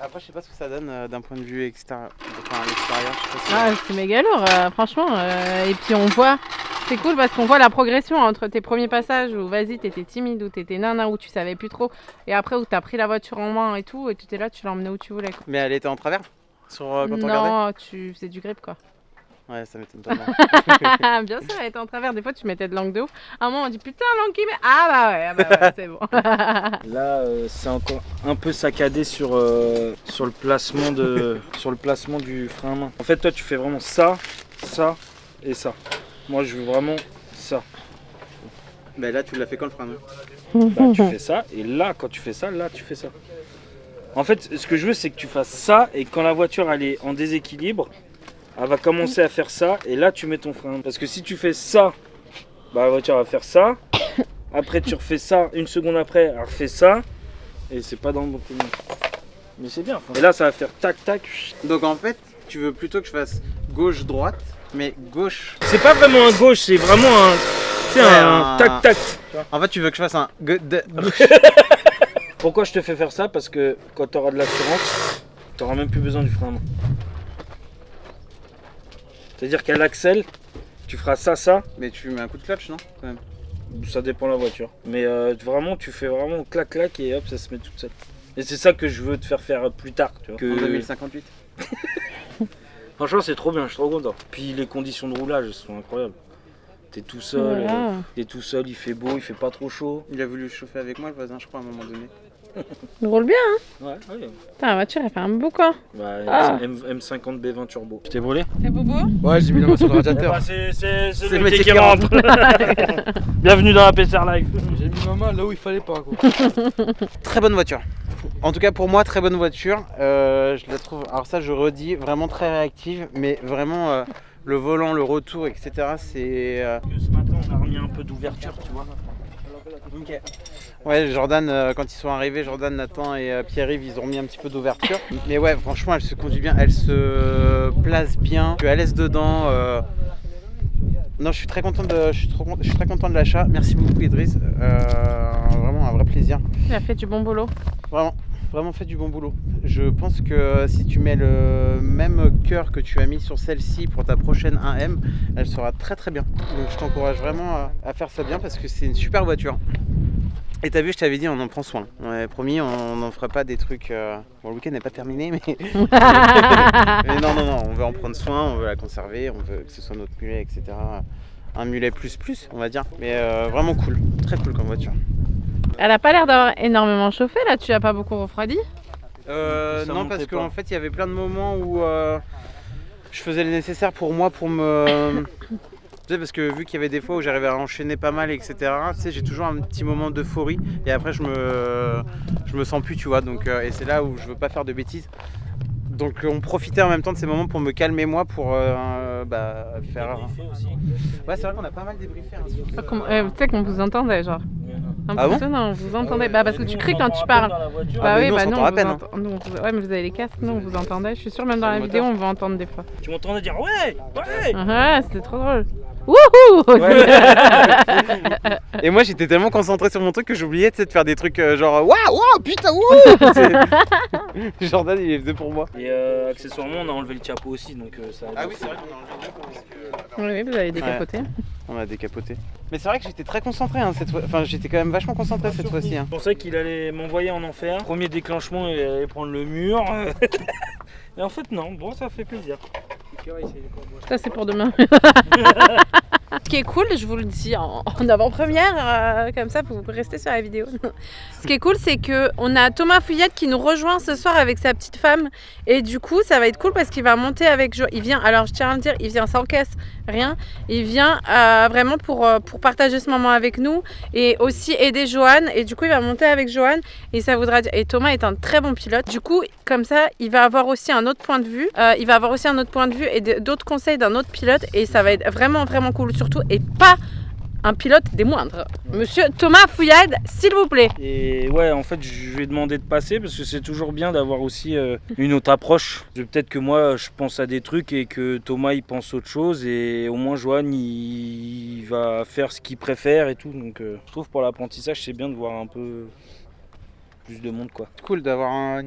Après, je sais pas ce que ça donne d'un point de vue extérieur. Enfin, à l'extérieur, je sais pas si. Ah, c'est méga lourd, franchement. Et puis on voit, c'est cool parce qu'on voit la progression entre tes premiers passages où vas-y, t'étais timide, où t'étais nana, où tu savais plus trop. Et après, où t'as pris la voiture en main et tout, et tu étais là, tu l'emmenais où tu voulais. Quoi. Mais elle était en travers sur, quand on regardait. Non, tu faisais du grip quoi. Ouais, ça m'étonne pas. Bien sûr, elle était en travers. Des fois, tu mettais de l'angle de ouf. À un moment, on dit putain, l'angle qui met. Ah bah ouais, c'est bon. Là, c'est encore un peu saccadé sur le placement du frein à main. En fait, toi, tu fais vraiment ça, ça et ça. Moi, je veux vraiment ça. Mais là, tu l'as fait quand le frein à main? Bah, tu fais ça et là, quand tu fais ça, là, tu fais ça. En fait, ce que je veux, c'est que tu fasses ça et quand la voiture elle est en déséquilibre, elle va commencer à faire ça et là, tu mets ton frein. Parce que si tu fais ça, bah, la voiture va faire ça. Après, tu refais ça, une seconde après, elle refait ça. Et c'est pas dans le bon timing. Mais c'est bien. Et là, ça va faire tac, tac. Donc en fait, tu veux plutôt que je fasse gauche-droite, mais gauche. C'est pas vraiment un gauche, c'est vraiment un. Tu sais, Ouais, un tac, tac. En fait, tu veux que je fasse un. Pourquoi je te fais faire ça? Parce que quand tu auras de l'assurance, tu n'auras même plus besoin du frein à main. C'est-à-dire qu'à l'axel, tu feras ça. Mais tu mets un coup de clutch, non? Quand même. Ça dépend de la voiture. Mais vraiment, tu fais vraiment clac clac et hop, ça se met toute seule. Et c'est ça que je veux te faire plus tard. Tu vois, En 2058. Franchement, c'est trop bien, je suis trop content. Puis les conditions de roulage sont incroyables. T'es tout seul, il fait beau, il fait pas trop chaud. Il a voulu chauffer avec moi, le voisin, je crois, à un moment donné. Il roule bien, hein. Ouais. Putain, la voiture, elle fait un beau camp. Bah, Ah. M50 B20 turbo. Je t'ai brûlé? C'est bobo. Ouais, j'ai mis la main sur le radiateur. C'est le métier qui rentre. Bienvenue dans la PCR Live. J'ai mis ma main là où il fallait pas. Quoi. Très bonne voiture. En tout cas pour moi, très bonne voiture. Je la trouve, alors ça je redis, vraiment très réactive, mais vraiment le volant, le retour, etc. C'est... Ce matin on a remis un peu d'ouverture, tu vois. Ok. Ouais, Jordan, quand ils sont arrivés, Jordan, Nathan et Pierre-Yves, ils ont mis un petit peu d'ouverture. Mais ouais, franchement, elle se conduit bien, elle se place bien. Je suis à l'aise dedans. Non, je suis très content de l'achat. Merci beaucoup, Idriss. Vraiment un vrai plaisir. Il a fait du bon boulot. Vraiment fait du bon boulot. Je pense que si tu mets le même cœur que tu as mis sur celle-ci pour ta prochaine 1M, elle sera très très bien. Donc je t'encourage vraiment à faire ça bien parce que c'est une super voiture. Et t'as vu, je t'avais dit, on en prend soin. On avait promis, on n'en fera pas des trucs... Bon, le week-end n'est pas terminé, mais... mais non, on veut en prendre soin, on veut la conserver, on veut que ce soit notre mulet, etc. Un mulet plus, on va dire. Mais vraiment cool, très cool comme voiture. Elle a pas l'air d'avoir énormément chauffé là, tu as pas beaucoup refroidi? Non, parce qu'en fait, il y avait plein de moments où je faisais le nécessaire pour moi pour me... Tu sais, parce que vu qu'il y avait des fois où j'arrivais à enchaîner pas mal, etc. Tu sais, j'ai toujours un petit moment d'euphorie et après je me sens plus, tu vois. Donc, et c'est là où je veux pas faire de bêtises. Donc on profitait en même temps de ces moments pour me calmer moi, pour faire... Ouais, c'est vrai qu'on a pas mal débriefé. Hein, Tu sais qu'on vous entendait genre. Impressionnant, on vous entendait. Bah parce que tu cries quand tu parles. Ah, mais nous, on s'entend à peine, hein. Ouais, mais vous avez les casques, nous on vous entendait. Je suis sûre même dans la vidéo on va entendre des fois. Tu m'entendais dire ouais. Ouais, c'était trop drôle. Wouhou. Et moi j'étais tellement concentré sur mon truc que j'oubliais de faire des trucs genre waouh putain wouh. Jordan il les faisait pour moi. Et accessoirement on a enlevé le capot aussi donc ça. Ah oui c'est vrai qu'on a enlevé le capot parce que... Oui, vous avez décapoté. Ouais, on a décapoté. Mais c'est vrai que j'étais très concentré hein, cette fois. Enfin j'étais quand même vachement concentré cette fois-ci. Hein. Je pensais qu'il allait m'envoyer en enfer. Premier déclenchement il allait prendre le mur. Mais en fait non, bon ça fait plaisir. Ça c'est pour demain. Ce qui est cool, je vous le dis en avant-première, comme ça vous restez sur la vidéo. Ce qui est cool, c'est qu'on a Thomas Fouillade qui nous rejoint ce soir avec sa petite femme. Et du coup, ça va être cool parce qu'il va monter avec Jo. Il vient, alors je tiens à le dire, il vient sans caisse, rien. Il vient vraiment pour partager ce moment avec nous et aussi aider Johan. Et du coup, il va monter avec Johan. Et ça voudra dire. Et Thomas est un très bon pilote. Du coup, comme ça, il va avoir aussi un autre point de vue. Et d'autres conseils d'un autre pilote. Et ça va être vraiment, vraiment cool. Surtout, et pas un pilote des moindres. Monsieur Thomas Fouillade, s'il vous plaît. Et ouais, en fait, je lui ai demandé de passer parce que c'est toujours bien d'avoir aussi une autre approche. Peut-être que moi, je pense à des trucs et que Thomas, il pense autre chose. Et au moins, Johan, il va faire ce qu'il préfère et tout. Donc, je trouve pour l'apprentissage, c'est bien de voir un peu plus de monde, quoi. Cool d'avoir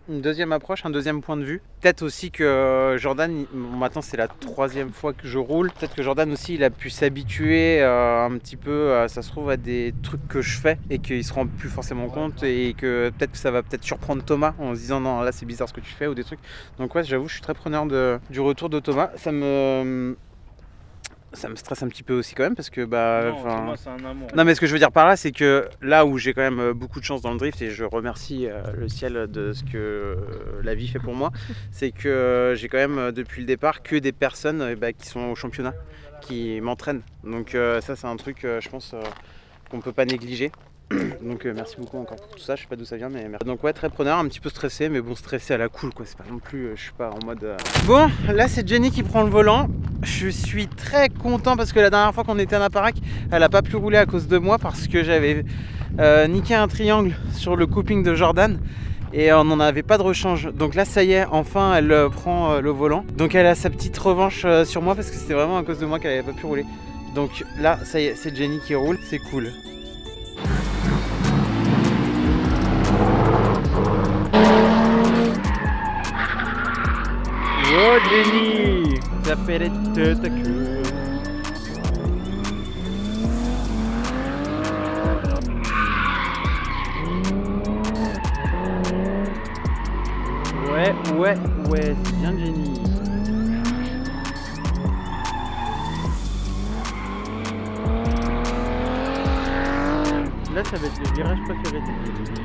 une deuxième approche, un deuxième point de vue. Peut-être aussi que Jordan, maintenant c'est la 3e fois que je roule, peut-être que Jordan aussi il a pu s'habituer un petit peu, ça se trouve, à des trucs que je fais et qu'il se rend plus forcément compte et que peut-être que ça va peut-être surprendre Thomas en se disant non là c'est bizarre ce que tu fais ou des trucs. Donc ouais, j'avoue je suis très preneur du retour de Thomas. Ça me stresse un petit peu aussi quand même parce que Thomas, c'est un amour. Non mais ce que je veux dire par là c'est que là où j'ai quand même beaucoup de chance dans le drift et je remercie le ciel de ce que la vie fait pour moi, c'est que j'ai quand même depuis le départ que des personnes qui sont au championnat, qui m'entraînent. Donc ça c'est un truc je pense qu'on peut pas négliger. Donc merci beaucoup encore pour tout ça, je sais pas d'où ça vient mais merci. Donc ouais, très preneur, un petit peu stressé mais bon, stressé à la cool quoi, c'est pas non plus, je suis pas en mode... Bon, là c'est Jenny qui prend le volant, je suis très content parce que la dernière fois qu'on était à Naparac, elle a pas pu rouler à cause de moi parce que j'avais niqué un triangle sur le coping de Jordan et on n'en avait pas de rechange. Donc là ça y est, enfin elle prend le volant, donc elle a sa petite revanche sur moi parce que c'était vraiment à cause de moi qu'elle avait pas pu rouler. Donc là ça y est, c'est Jenny qui roule, c'est cool. Oh Jenny, ça fait les têtes à queue. Ouais, c'est bien Jenny. Là ça va être le virage préféré de Jenny.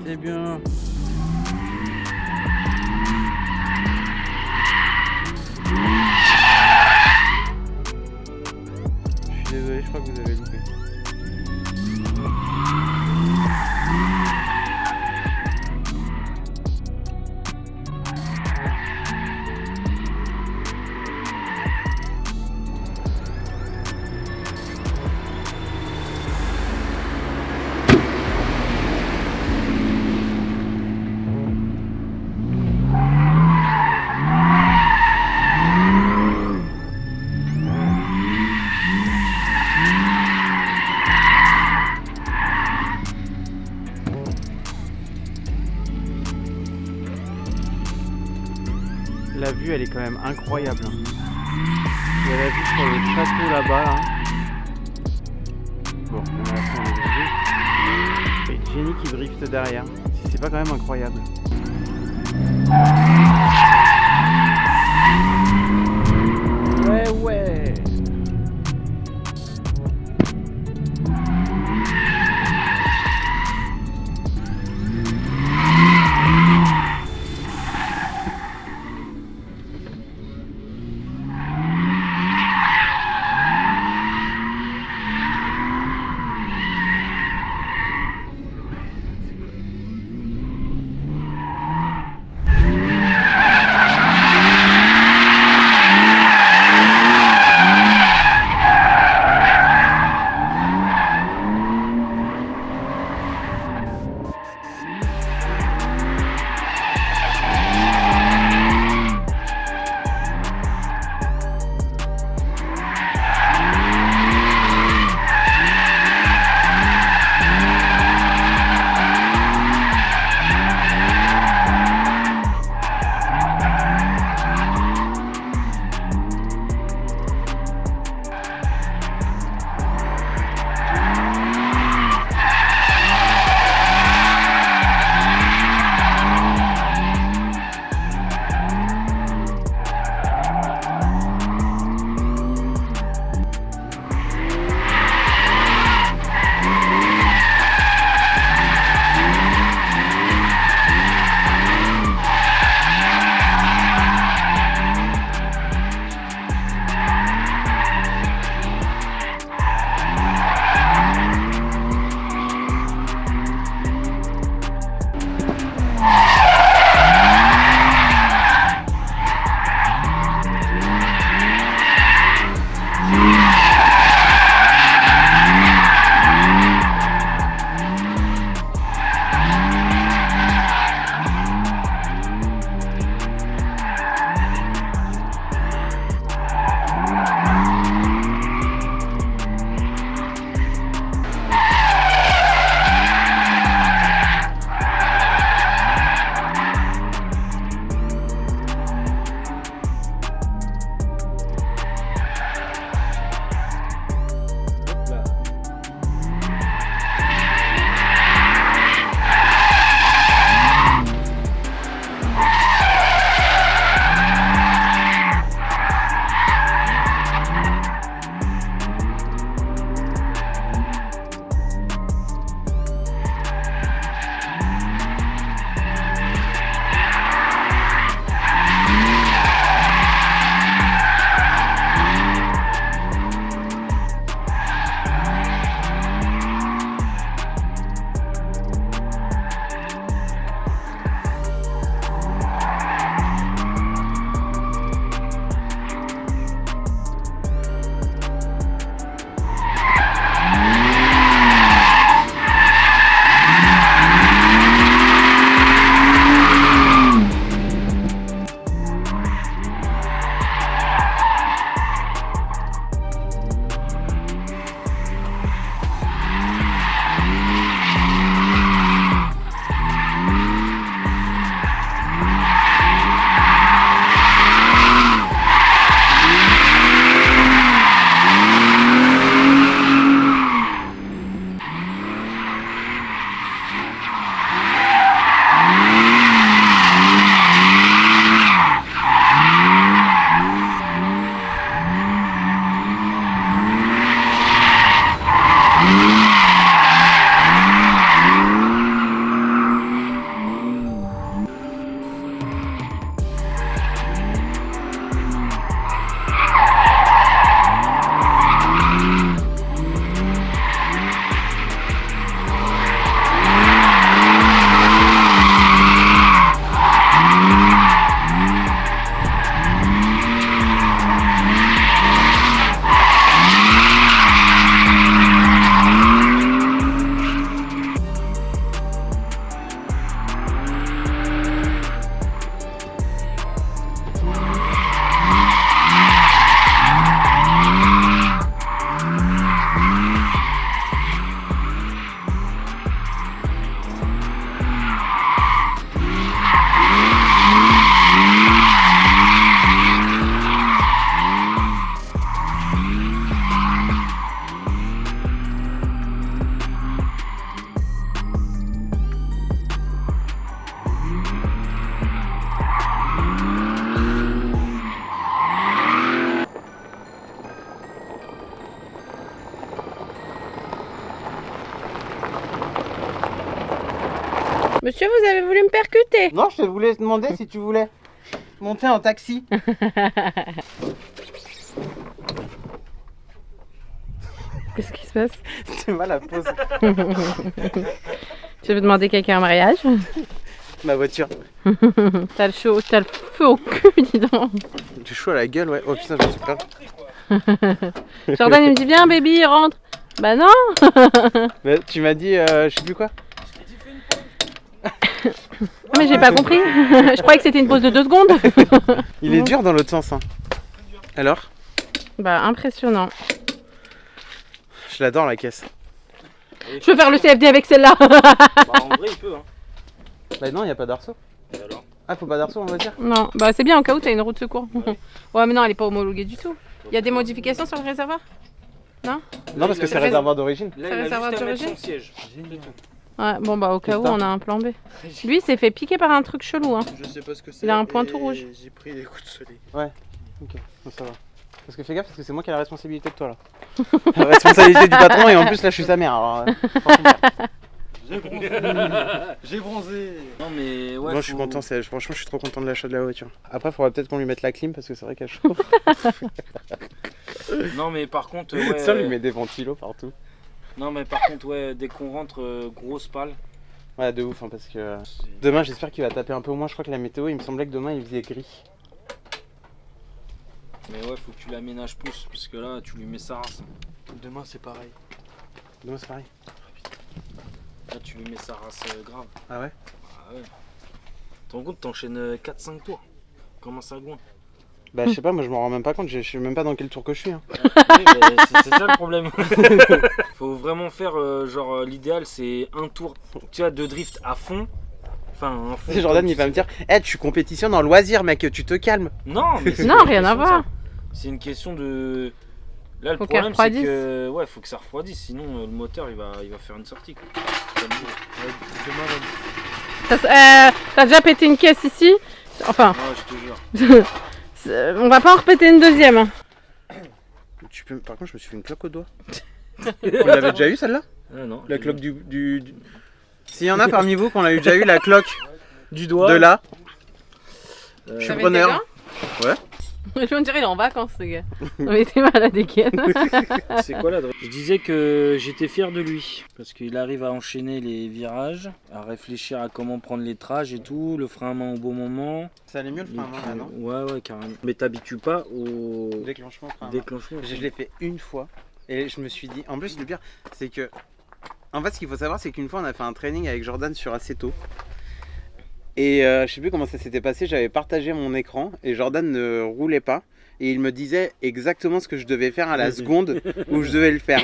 C'est bien. Je suis désolé, je crois que vous avez loupé. La vue elle est quand même incroyable. Il y a la vue sur le château là-bas. Hein. Bon, on a fait un et Jenny qui drift derrière. C'est pas quand même incroyable. Ouais. Monsieur, vous avez voulu me percuter. Non, je te voulais demander si tu voulais monter en taxi. Qu'est-ce qui se passe? C'est mal la pause. Tu veux demander quelqu'un en mariage? Ma voiture. T'as le chaud, t'as le feu au cul, dis donc. Du chaud à la gueule, ouais. Oh putain, je me suis peur. Jordan, il me dit, viens, baby, rentre. Bah non. Mais tu m'as dit, je sais plus quoi. Ah, mais j'ai pas compris. Je croyais que c'était une pause de 2 secondes. Il est dur dans l'autre sens. Hein. Alors? Bah, impressionnant. Je l'adore la caisse. Je peux faire le CFD avec celle-là. Bah, en vrai, il peut. Hein. Bah non, il n'y a pas d'arceau. Et alors? Ah, faut pas d'arceau, on va dire. Non, bah c'est bien, au cas où t'as une roue de secours. Ouais, mais non, elle est pas homologuée du tout. Il y a des modifications sur le réservoir? Non, parce que c'est réservoir d'origine. Là, Ça il va a savoir juste à mettre d'origine son siège. C'est tout. Ouais, bon bah au cas où Putain. on a un plan B. Lui, il s'est fait piquer par un truc chelou. Hein. Je sais pas ce que c'est. Il a un point tout et rouge. J'ai pris des coups de soleil. Ok, bon, ça va. Parce que fais gaffe, parce que c'est moi qui ai la responsabilité de toi là. La responsabilité du patron, et en plus là, je suis sa mère. Alors, franchement, J'ai bronzé. Non, mais ouais. moi, je suis faut- content. Franchement, je suis trop content de l'achat de la voiture. Après, il faudra peut-être qu'on lui mette la clim parce que c'est vrai qu'elle chauffe. Non, mais par contre, ouais. Ça, on lui met des ventilos partout. Non, mais par contre, ouais, dès qu'on rentre, grosse palle. Ouais, de ouf, hein, parce que demain, j'espère qu'il va taper un peu moins. Je crois que la météo, il me semblait que demain, il faisait gris. Mais ouais, faut que tu l'aménages plus, parce que là, tu lui mets sa race. Demain c'est pareil. Demain, c'est pareil. Là, tu lui mets sa race grave. Ah ouais? Ah ouais. Tu te rends compte, t'enchaînes 4-5 tours. Comment ça goin? Bah, je sais pas, moi, je m'en rends même pas compte. Je sais même pas dans quel tour que je suis. Hein. Oui, bah, c'est ça le problème. Faut vraiment faire, genre, l'idéal, c'est un tour, tu vois, de drift à fond. Enfin, un fond. C'est Jordan, comme il tu va sais me dire, tu compétitions dans le loisir, mec, tu te calmes. Non, mais c'est Non, pas rien une à question de voir. ça. C'est une question de. Là, le Faut qu'elle problème, c'est refroidisse. que. Ouais, faut que ça refroidisse, sinon le moteur il va faire une sortie. Quoi. T'as déjà pété une caisse ici? Enfin, Ouais, je te jure. on va pas en repéter une deuxième. Hein. Tu peux... Par contre, je me suis fait une cloque au doigt. On l'avait déjà eu celle-là? Ah, non, La cloque du... S'il y en a parmi vous qu'on a déjà eu la cloque du doigt. de là, Euh, je suis preneur. Ouais. On dirait il est en vacances, ce gars. Non, mais t'es malade des gaines. C'est quoi la Je disais que j'étais fier de lui parce qu'il arrive à enchaîner les virages, à réfléchir à comment prendre les trages et tout, le frein à main au bon moment. Ça allait mieux le frein à main là, non? Ouais, carrément. Mais t'habitues pas au Déclenchement frein à main. déclenchement. Je l'ai fait une fois et je me suis dit, en plus le pire c'est que, en fait ce qu'il faut savoir c'est qu'une fois on a fait un training avec Jordan sur Aceto et je sais plus comment ça s'était passé, j'avais partagé mon écran et Jordan ne roulait pas et il me disait exactement ce que je devais faire à la seconde où je devais le faire.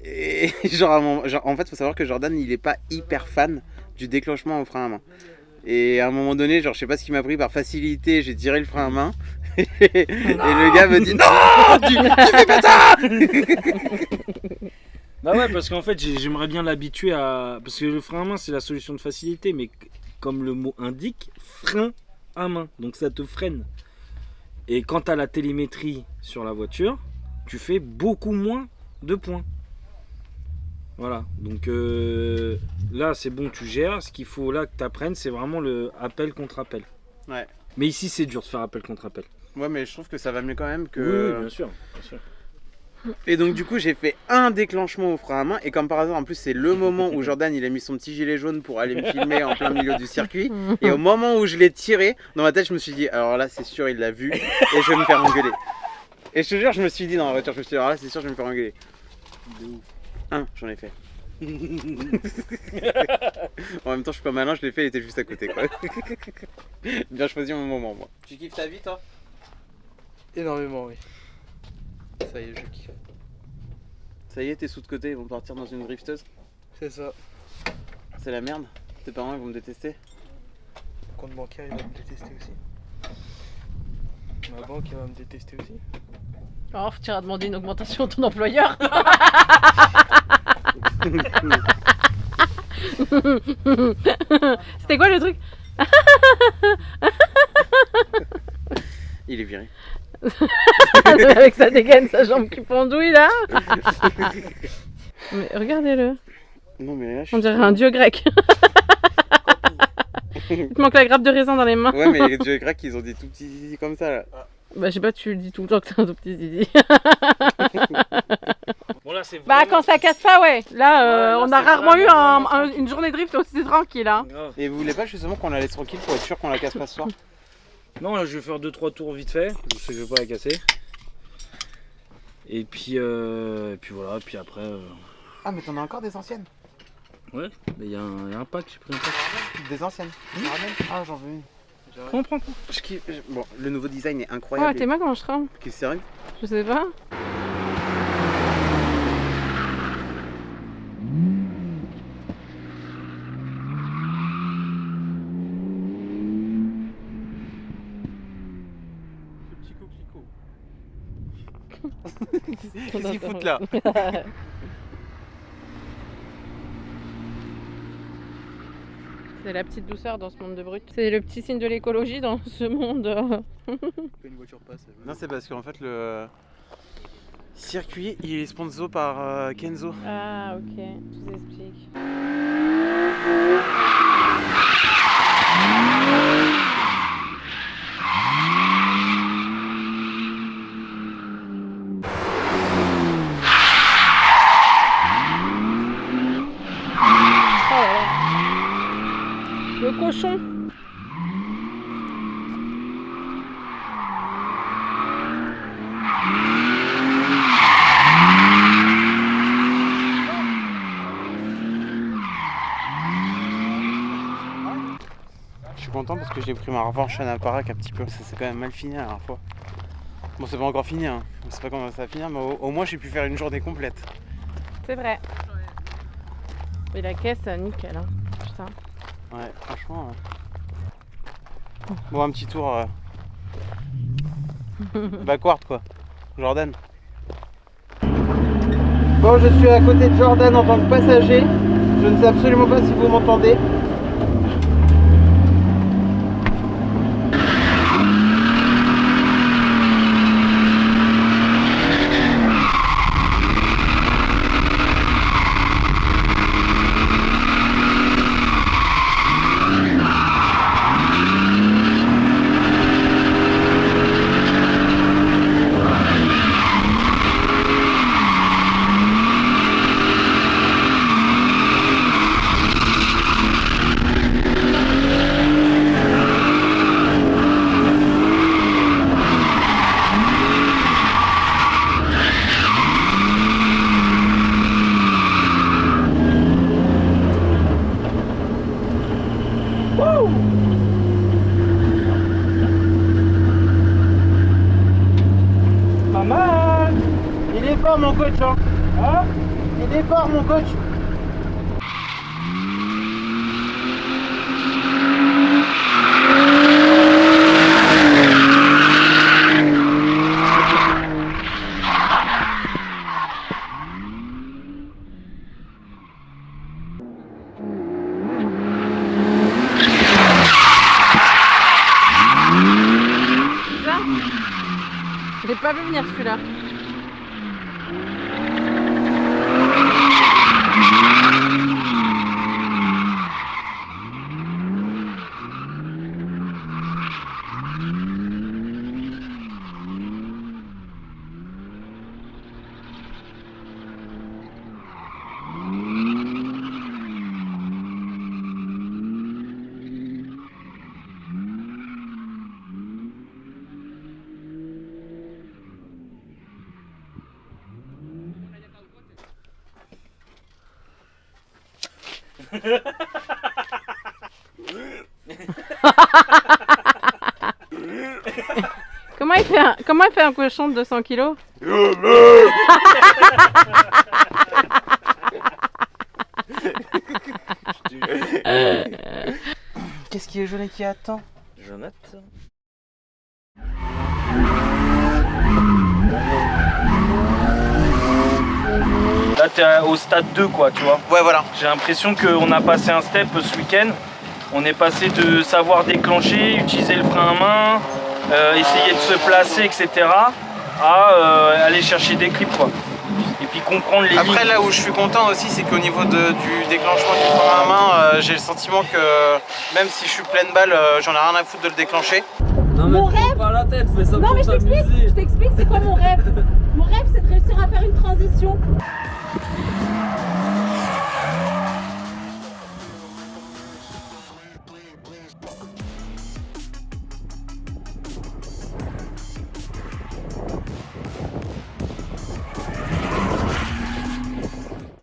Et en fait faut savoir que Jordan il est pas hyper fan du déclenchement au frein à main. Et à un moment donné, genre je sais pas ce qui m'a pris par facilité, j'ai tiré le frein à main et le gars me dit non, tu fais pas ça. Bah ouais, parce qu'en fait j'aimerais bien l'habituer à... Parce que le frein à main c'est la solution de facilité, mais comme le mot indique, frein à main, donc ça te freine. Et quand tu as la télémétrie sur la voiture, tu fais beaucoup moins de points. Voilà, donc là c'est bon, tu gères. Ce qu'il faut là que tu apprennes, c'est vraiment le appel contre appel. Ouais. Mais ici c'est dur de faire appel contre appel. Ouais, mais je trouve que ça va mieux quand même que. Oui, bien sûr, bien sûr. Et donc du coup j'ai fait un déclenchement au frein à main et comme par hasard en plus c'est le moment où Jordan il a mis son petit gilet jaune pour aller me filmer en plein milieu du circuit et au moment où je l'ai tiré dans ma tête je me suis dit alors là c'est sûr il l'a vu et je vais me faire engueuler. Et je te jure je me suis dit dans la voiture je me suis dit alors là c'est sûr je vais me faire engueuler. J'en ai fait. En même temps je suis pas malin, je l'ai fait, il était juste à côté quoi. Bien choisi mon moment moi. Tu kiffes ta vie toi? Énormément, oui. Ça y est, je kiffe. Ça y est t'es sous de côté, ils vont partir dans une drifteuse. C'est ça. C'est la merde. Tes parents ils vont me détester. Mon compte bancaire, il va me détester aussi. Ma banque, elle va me détester aussi. Oh, tu iras demander une augmentation à ton employeur. C'était quoi le truc? Il est viré. Avec sa dégaine, sa jambe qui pendouille là. Mais regardez-le. Non mais là je suis On dirait un dieu grec. Il te manque la grappe de raisin dans les mains. Ouais, mais les Joey Crack, ils ont des tout petits zizi comme ça là. Bah, je sais pas, tu le dis tout le temps que t'as un tout petit zizi. Bon, là, c'est Bah, vraiment- quand ça casse pas, ouais. Là, Ouais, là, on a c'est rarement eu vraiment une journée de drift aussi tranquille. Hein. Grave. Et vous voulez pas justement qu'on la laisse tranquille pour être sûr qu'on la casse pas ce soir? Non, là, je vais faire 2-3 tours vite fait. Je sais que je vais pas la casser. Et puis voilà, puis après. Ah, mais t'en as encore des anciennes? Ouais, il y a un pack, j'ai pris un pack. Des anciennes? Tu ramènes? Ah, j'en veux une. Prends. Bon, le nouveau design est Ouais, incroyable. t'es mal comment je tremble. Qu'est-ce que c'est vrai? Je sais pas. Qu'est-ce qu'ils foutent là? C'est la petite douceur dans ce monde de brut. C'est le petit signe de l'écologie dans ce monde. Une voiture passe. Non, c'est parce qu'en fait, le circuit, il est sponsor par Kenzo. Ah, ok, je vous explique. Oh là là. Le cochon. Je suis content parce que j'ai pris ma revanche à Naparac un petit peu. Ça s'est quand même mal fini la dernière fois. Bon, c'est pas encore fini, hein. On sait pas comment ça va finir, mais au moins j'ai pu faire une journée complète. C'est vrai. Et la caisse, nickel. Hein. Putain. Ouais, franchement. Bon, un petit tour. Backward quoi. Jordan. Bon, je suis à côté de Jordan en tant que passager. Je ne sais absolument pas si vous m'entendez. Pas mal. Il est fort mon coach hein. Il est fort mon coach. Ça, je l'ai pas vu venir celui-là. Comment il fait un cochon de 200 kilos? Qu'est-ce qui est jaune et qui attend? Jonathan. Là, t'es au stade 2, quoi, tu vois. Ouais, voilà. J'ai l'impression qu'on a passé un step ce week-end. On est passé de savoir déclencher, utiliser le frein à main, essayer de se placer, etc. à aller chercher des clips, quoi. Et puis comprendre les Après, lignes. là où je suis content aussi, c'est qu'au niveau du déclenchement du frein à main, j'ai le sentiment que même si je suis pleine balle, j'en ai rien à foutre de le déclencher. Non, mais Mon prends rêve- pas la tête, fais ça Non, pour mais je t'amuser. t'explique c'est quoi mon rêve. Mon rêve, c'est de réussir à faire une transition